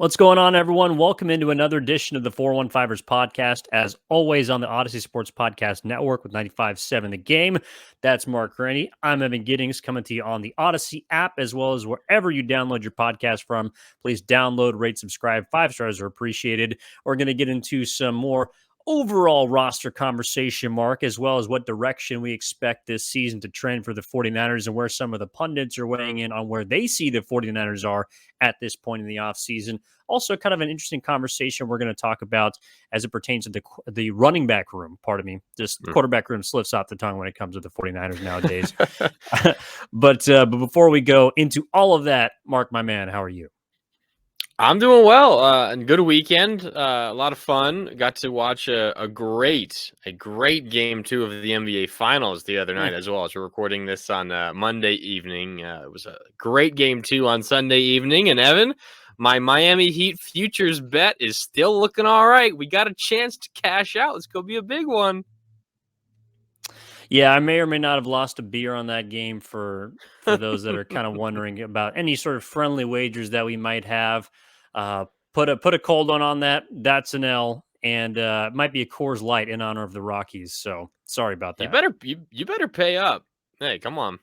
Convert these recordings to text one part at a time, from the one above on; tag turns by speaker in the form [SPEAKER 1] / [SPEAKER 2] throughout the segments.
[SPEAKER 1] What's going on, everyone? Welcome into another edition of the 415ers podcast, as always on the Odyssey Sports Podcast Network with 95.7 The Game. That's Marc Grandi. I'm Evan Giddings, coming to you on the Odyssey app, as well as wherever you download your podcast from. Please download, rate, subscribe. 5 stars are appreciated. We're going to get into some more overall roster conversation, Marc, as well as what direction we expect this season to trend for the 49ers and where some of the pundits are weighing in on where they see the 49ers are at this point in the offseason. Also, kind of an interesting conversation we're going to talk about as it pertains to the running back room. Pardon me. Just quarterback room slips off the tongue when it comes to the 49ers nowadays. But before we go into all of that, Marc, my man, how are you?
[SPEAKER 2] I'm doing well. And good weekend. A lot of fun. Got to watch a great game 2 of the NBA Finals the other night as well. As we're recording this on Monday evening. It was a great game 2 on Sunday evening. And Evan, my Miami Heat futures bet is still looking all right. We got a chance to cash out. It's gonna be a big one.
[SPEAKER 1] Yeah, I may or may not have lost a beer on that game for those that are kind of wondering about any sort of friendly wagers that we might have. Put a cold one on that. That's an L, and it might be a Coors Light in honor of the Rockies. So sorry about that.
[SPEAKER 2] You better pay up. Hey, come on.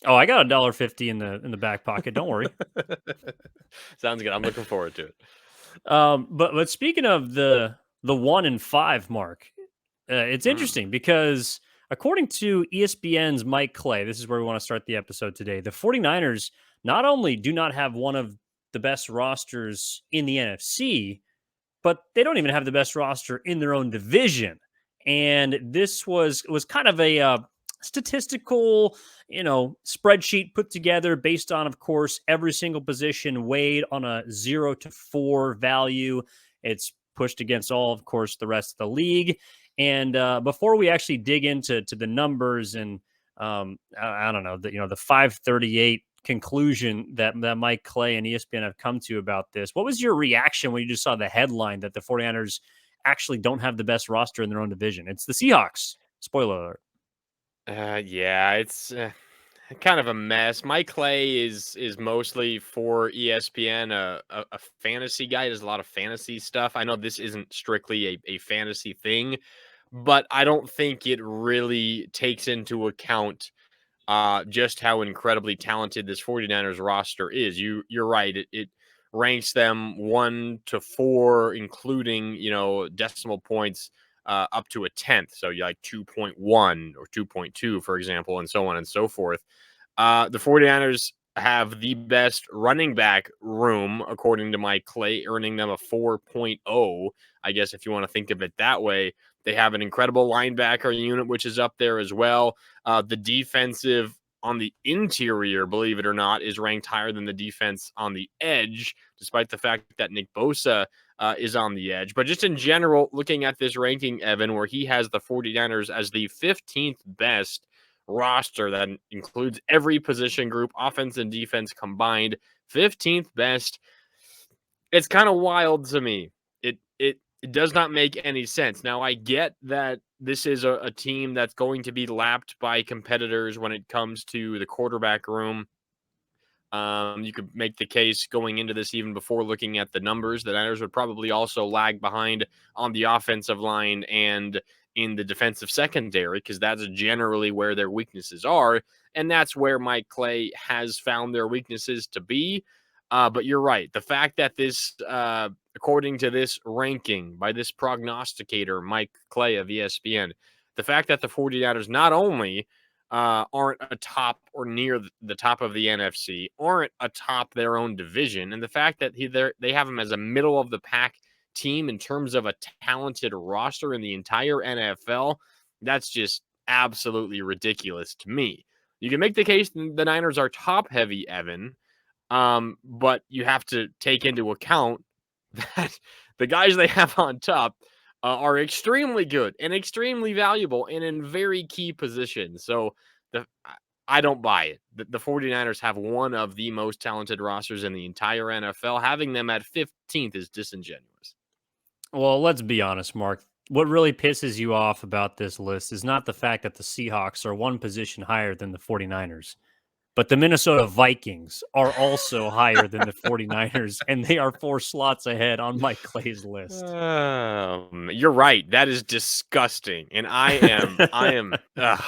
[SPEAKER 1] Oh, I got $1.50 in the back pocket. Don't worry.
[SPEAKER 2] Sounds good. I'm looking forward to it.
[SPEAKER 1] But speaking of the 1 and 5 mark, it's interesting because according to ESPN's Mike Clay, this is where we want to start the episode today. The 49ers not only do not have one of the best rosters in the NFC, but they don't even have the best roster in their own division. And this was kind of a statistical, spreadsheet put together based on, of course, every single position weighed on a 0 to 4 value. It's pushed against all, of course, the rest of the league. And before we actually dig into the numbers and I don't know, the 538 conclusion that Mike Clay and ESPN have come to about this, what was your reaction when you just saw the headline that the 49ers actually don't have the best roster in their own division? It's the Seahawks. Spoiler alert.
[SPEAKER 2] Yeah, it's kind of a mess. Mike Clay is mostly for ESPN, a fantasy guy. He does a lot of fantasy stuff. I know this isn't strictly a fantasy thing, but I don't think it really takes into account just how incredibly talented this 49ers roster is. You're right. It ranks them 1 to 4, including, decimal points up to a 10th. So you like 2.1 or 2.2, for example, and so on and so forth. The 49ers have the best running back room, according to Mike Clay, earning them a 4.0, I guess, if you want to think of it that way. They have an incredible linebacker unit, which is up there as well. The defensive on the interior, believe it or not, is ranked higher than the defense on the edge, despite the fact that Nick Bosa is on the edge. But just in general, looking at this ranking, Evan, where he has the 49ers as the 15th best roster that includes every position group, offense and defense combined, 15th best. It's kind of wild to me. It does not make any sense. Now, I get that this is a team that's going to be lapped by competitors when it comes to the quarterback room. You could make the case going into this even before looking at the numbers. The Niners would probably also lag behind on the offensive line and in the defensive secondary because that's generally where their weaknesses are. And that's where Mike Clay has found their weaknesses to be. But you're right. The fact that this, according to this ranking by this prognosticator, Mike Clay of ESPN, the fact that the 49ers not only aren't atop or near the top of the NFC, aren't atop their own division, and the fact that they have them as a middle of the pack team in terms of a talented roster in the entire NFL, that's just absolutely ridiculous to me. You can make the case the Niners are top heavy, Evan, but you have to take into account that the guys they have on top are extremely good and extremely valuable and in very key positions. So I don't buy it. The 49ers have one of the most talented rosters in the entire NFL. Having them at 15th is disingenuous.
[SPEAKER 1] Well, let's be honest, Marc. What really pisses you off about this list is not the fact that the Seahawks are one position higher than the 49ers. But the Minnesota Vikings are also higher than the 49ers, and they are 4 slots ahead on Mike Clay's list.
[SPEAKER 2] You're right. That is disgusting, and I am. Ugh.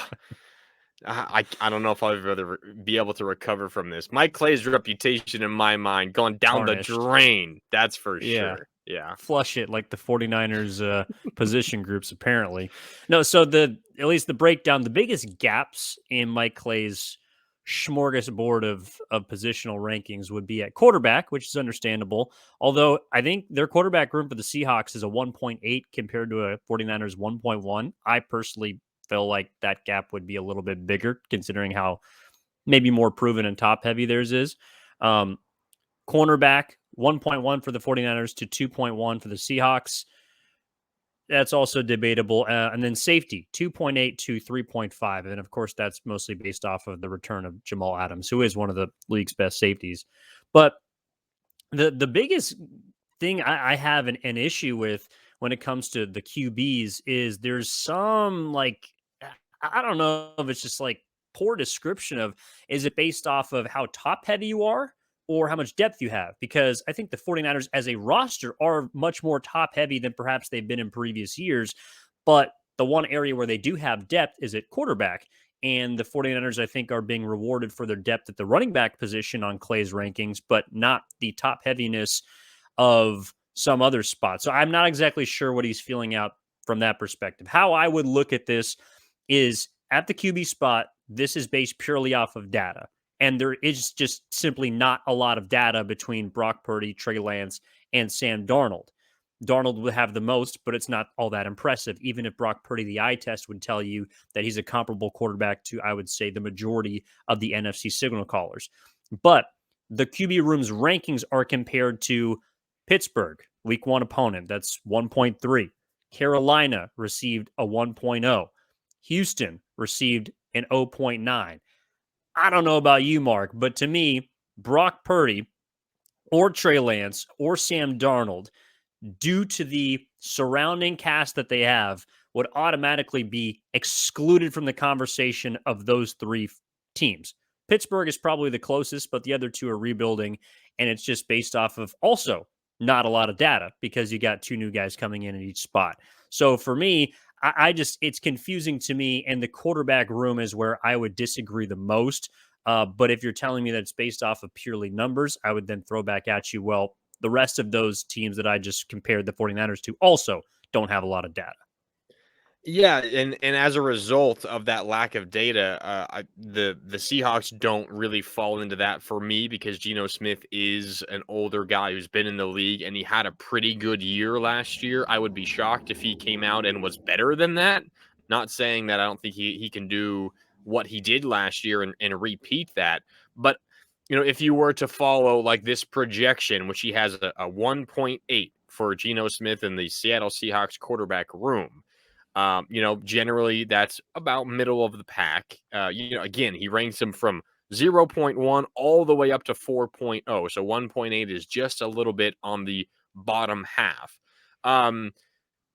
[SPEAKER 2] I don't know if I'll ever be able to recover from this. Mike Clay's reputation in my mind gone down the
[SPEAKER 1] Tarnished.
[SPEAKER 2] drain. That's for
[SPEAKER 1] Yeah.
[SPEAKER 2] sure. Yeah.
[SPEAKER 1] Flush it like the 49ers position groups apparently. No, so at least the breakdown, the biggest gaps in Mike Clay's smorgasbord of positional rankings would be at quarterback, which is understandable. Although I think their quarterback room for the Seahawks is a 1.8 compared to a 49ers 1.1. I personally feel like that gap would be a little bit bigger considering how maybe more proven and top heavy theirs is. Um, Cornerback, 1.1 for the 49ers to 2.1 for the Seahawks. That's also debatable. And then safety, 2.8 to 3.5. And of course, that's mostly based off of the return of Jamal Adams, who is one of the league's best safeties. But the biggest thing I have an issue with when it comes to the QBs is there's some I don't know if it's just like poor description of is it based off of how top heavy you are or how much depth you have? Because I think the 49ers as a roster are much more top heavy than perhaps they've been in previous years. But the one area where they do have depth is at quarterback. And the 49ers, I think, are being rewarded for their depth at the running back position on Clay's rankings, but not the top heaviness of some other spots. So I'm not exactly sure what he's feeling out from that perspective. How I would look at this is at the QB spot, this is based purely off of data. And there is just simply not a lot of data between Brock Purdy, Trey Lance, and Sam Darnold. Darnold would have the most, but it's not all that impressive. Even if Brock Purdy, the eye test would tell you that he's a comparable quarterback to, I would say, the majority of the NFC signal callers. But the QB room's rankings are compared to Pittsburgh, week 1 opponent. That's 1.3. Carolina received a 1.0. Houston received an 0.9. I don't know about you, Mark, but to me, Brock Purdy or Trey Lance or Sam Darnold, due to the surrounding cast that they have, would automatically be excluded from the conversation of those 3 teams. Pittsburgh is probably the closest, but the other 2 are rebuilding, and it's just based off of also not a lot of data because you got 2 new guys coming in at each spot. So for me, I just, it's confusing to me, and the quarterback room is where I would disagree the most. But if you're telling me that it's based off of purely numbers, I would then throw back at you, well, the rest of those teams that I just compared the 49ers to also don't have a lot of data.
[SPEAKER 2] Yeah, and as a result of that lack of data, the Seahawks don't really fall into that for me because Geno Smith is an older guy who's been in the league and he had a pretty good year last year. I would be shocked if he came out and was better than that. Not saying that I don't think he can do what he did last year and repeat that, but if you were to follow like this projection, which he has a 1.8 for Geno Smith in the Seattle Seahawks quarterback room. Generally that's about middle of the pack. Again, he ranks him from 0.1 all the way up to 4.0. So 1.8 is just a little bit on the bottom half.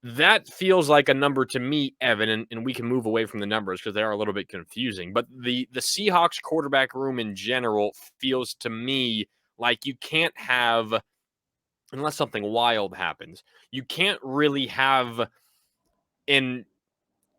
[SPEAKER 2] That feels like a number to me, Evan, and we can move away from the numbers because they are a little bit confusing. But the Seahawks quarterback room in general feels to me like you can't have, unless something wild happens, you can't really have in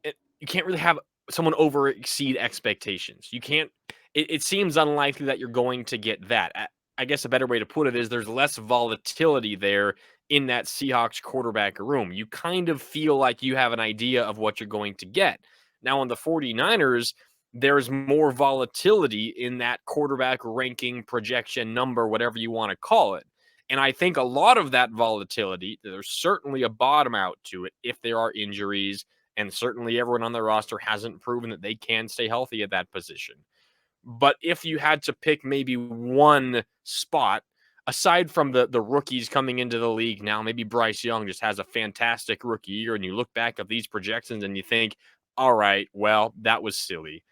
[SPEAKER 2] you can't really have someone over exceed expectations. You can't. It seems unlikely that you're going to get that. I guess a better way to put it is there's less volatility there in that Seahawks quarterback room. You kind of feel like you have an idea of what you're going to get. Now on the 49ers, there's more volatility in that quarterback ranking projection number, whatever you want to call it. And I think a lot of that volatility, there's certainly a bottom out to it if there are injuries, and certainly everyone on the roster hasn't proven that they can stay healthy at that position. But if you had to pick maybe one spot, aside from the rookies coming into the league now, maybe Bryce Young just has a fantastic rookie year, and you look back at these projections and you think, all right, well, that was silly.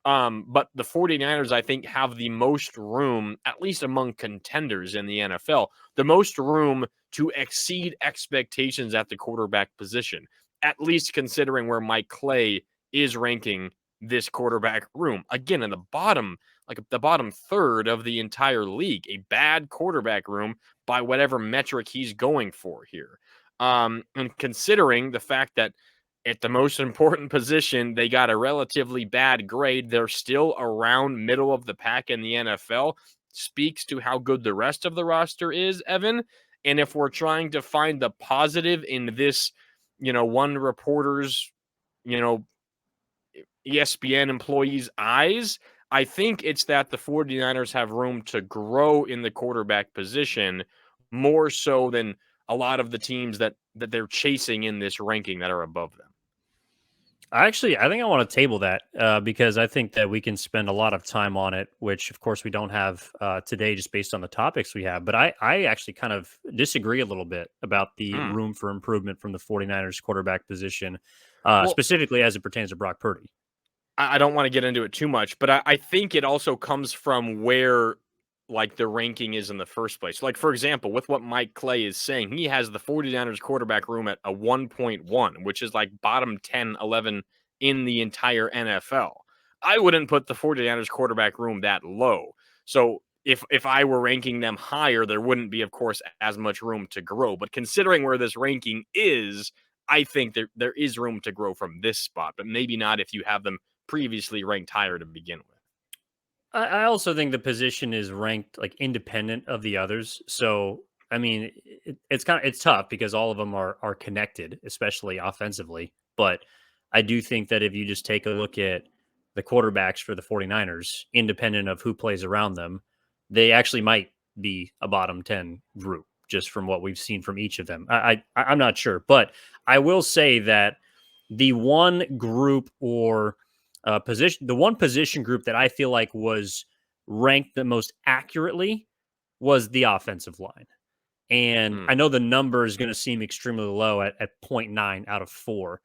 [SPEAKER 2] But the 49ers, I think, have the most room, at least among contenders in the NFL, the most room to exceed expectations at the quarterback position, at least considering where Mike Clay is ranking this quarterback room. Again, in the bottom, like the bottom third of the entire league, a bad quarterback room by whatever metric he's going for here. And considering the fact that at the most important position, they got a relatively bad grade, they're still around middle of the pack in the NFL, speaks to how good the rest of the roster is, Evan. And if we're trying to find the positive in this, one reporter's, ESPN employees' eyes, I think it's that the 49ers have room to grow in the quarterback position more so than a lot of the teams that they're chasing in this ranking that are above them.
[SPEAKER 1] I think I want to table that because I think that we can spend a lot of time on it, which of course we don't have today just based on the topics we have. But I actually kind of disagree a little bit about the
[SPEAKER 2] Hmm.
[SPEAKER 1] room for improvement from the 49ers quarterback position,
[SPEAKER 2] Well,
[SPEAKER 1] specifically as it pertains to Brock Purdy.
[SPEAKER 2] I don't want to get into it too much, but I think it also comes from where like the ranking is in the first place. Like, for example, with what Mike Clay is saying, he has the 49ers quarterback room at a 1.1, which is like bottom 10, 11 in the entire NFL. I wouldn't put the 49ers quarterback room that low. So if I were ranking them higher, there wouldn't be, of course, as much room to grow. But considering where this ranking is, I think there is room to grow from this spot, but maybe not if you have them previously ranked higher to begin with.
[SPEAKER 1] I also think the position is ranked like independent of the others. So I mean, it's tough because all of them are connected, especially offensively. But I do think that if you just take a look at the quarterbacks for the 49ers, independent of who plays around them, they actually might be a bottom 10 group just from what we've seen from each of them. I'm not sure, but I will say that the one group or the one position group that I feel like was ranked the most accurately was the offensive line. And I
[SPEAKER 2] Mm.
[SPEAKER 1] know the number is going to seem extremely low at zero point 0.9 out of 4,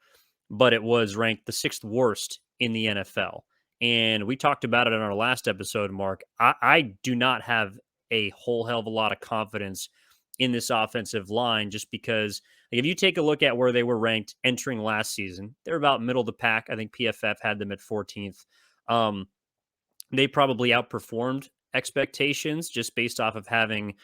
[SPEAKER 1] but it was ranked the sixth worst in the NFL. And we talked about it in our last episode, Mark. I do not have a whole hell of a lot of confidence in this offensive line just because like, if you take a look at where they were ranked entering last season, they're about middle of the pack. I think PFF had them at 14th. Um, they probably outperformed expectations just based off of having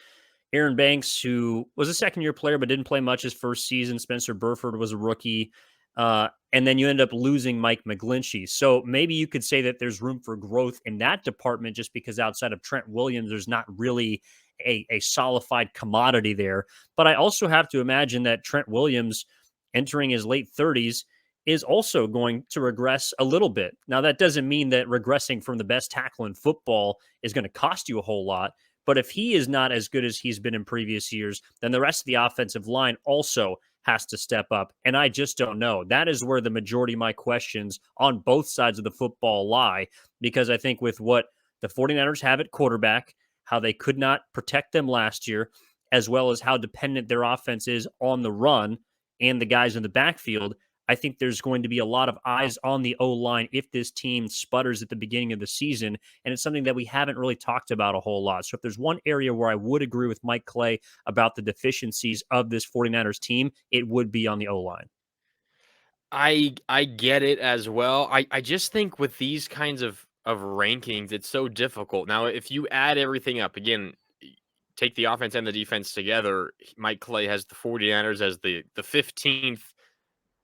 [SPEAKER 1] Aaron Banks, who was a second year player but didn't play much his first season. Spencer Burford was a rookie. And then you end up losing Mike McGlinchey. So maybe you could say that there's room for growth in that department just because outside of Trent Williams, there's not really a solidified commodity there. But I also have to imagine that Trent Williams entering his late 30s is also going to regress a little bit. Now, that doesn't mean that regressing from the best tackle in football is going to cost you a whole lot. But if he is not as good as he's been in previous years, then the rest of the offensive line also has to step up. And I just don't know. That is where the majority of my questions on both sides of the football lie, because I think with what the 49ers have at quarterback, how they could not protect them last year, as well as how dependent their offense is on the run and the guys in the backfield, I think there's going to be a lot of eyes on the O line if this team sputters at the beginning of the season. And it's something that we haven't really talked about a whole lot. So if there's one area where I would agree with Mike Clay about the deficiencies of this 49ers team, it would be on the O line.
[SPEAKER 2] I get it as well. I just think with these kinds of rankings, it's so difficult. Now, if you add everything up, again, take the offense and the defense together, Mike Clay has the 49ers as the 15th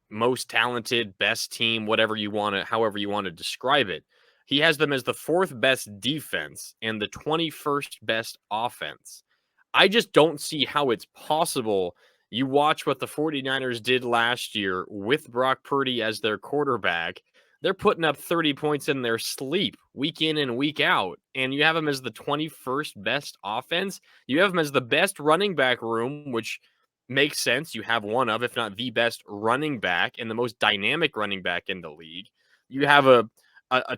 [SPEAKER 2] most talented, best team, whatever you want to, however you want to describe it. He has them as the fourth best defense and the 21st best offense. I just don't see how it's possible. You watch what the 49ers did last year with Brock Purdy as their quarterback. They're putting up 30 points in their sleep week in and week out. And you have them as the 21st best offense. You have them as the best running back room, which makes sense. You have one of, if not the best running back and the most dynamic running back in the league. You have a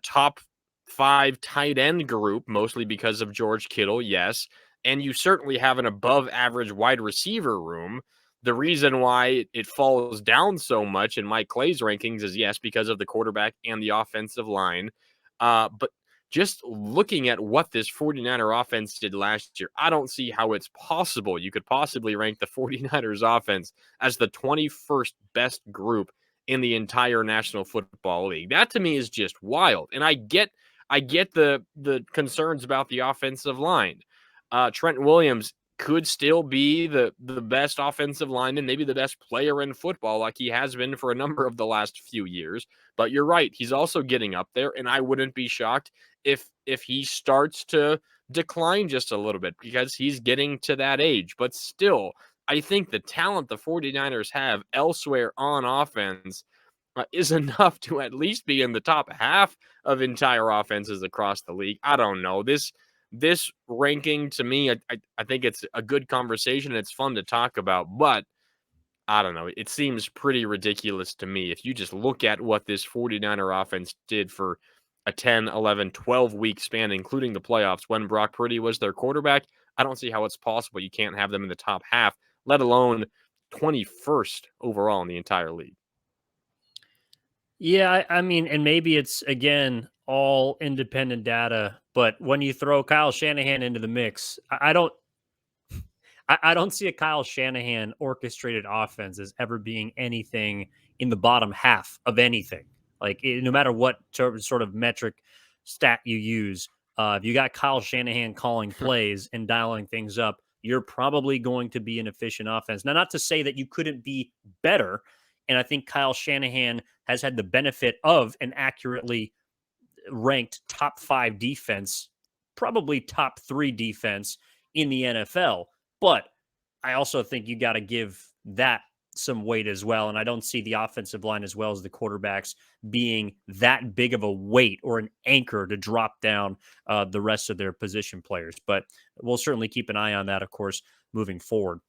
[SPEAKER 2] top five tight end group, mostly because of George Kittle, yes. And you certainly have an above average wide receiver room. The reason why it falls down so much in Mike Clay's rankings is, yes, because of the quarterback and the offensive line. But just looking at what this 49er offense did last year, I don't see how it's possible you could possibly rank the 49ers offense as the 21st best group in the entire National Football League. That to me is just wild. And I get the concerns about the offensive line. Trent Williams could still be the best offensive lineman, maybe the best player in football, like he has been for a number of the last few years. But you're right, he's also getting up there, and I wouldn't be shocked if he starts to decline just a little bit because he's getting to that age. But still, I think the talent the 49ers have elsewhere on offense is enough to at least be in the top half of entire offenses across the league. I don't know. This ranking to me, I think it's a good conversation. It's fun to talk about, but I don't know. It seems pretty ridiculous to me. If you just look at what this 49er offense did for a 10, 11, 12-week span, including the playoffs when Brock Purdy was their quarterback, I don't see how it's possible you can't have them in the top half, let alone 21st overall in the entire league.
[SPEAKER 1] Yeah, I mean, and maybe it's again all independent data, but when you throw Kyle Shanahan into the mix, I don't see a Kyle Shanahan orchestrated offense as ever being anything in the bottom half of anything. Like no matter what sort of metric stat you use, if you got Kyle Shanahan calling plays and dialing things up, you're probably going to be an efficient offense. Now, not to say that you couldn't be better, and I think Kyle Shanahan has had the benefit of an accurately ranked top 5 defense, probably top 3 defense in the NFL. But I also think you got to give that some weight as well. And I don't see the offensive line as well as the quarterbacks being that big of a weight or an anchor to drop down the rest of their position players. But we'll certainly keep an eye on that, of course, moving forward.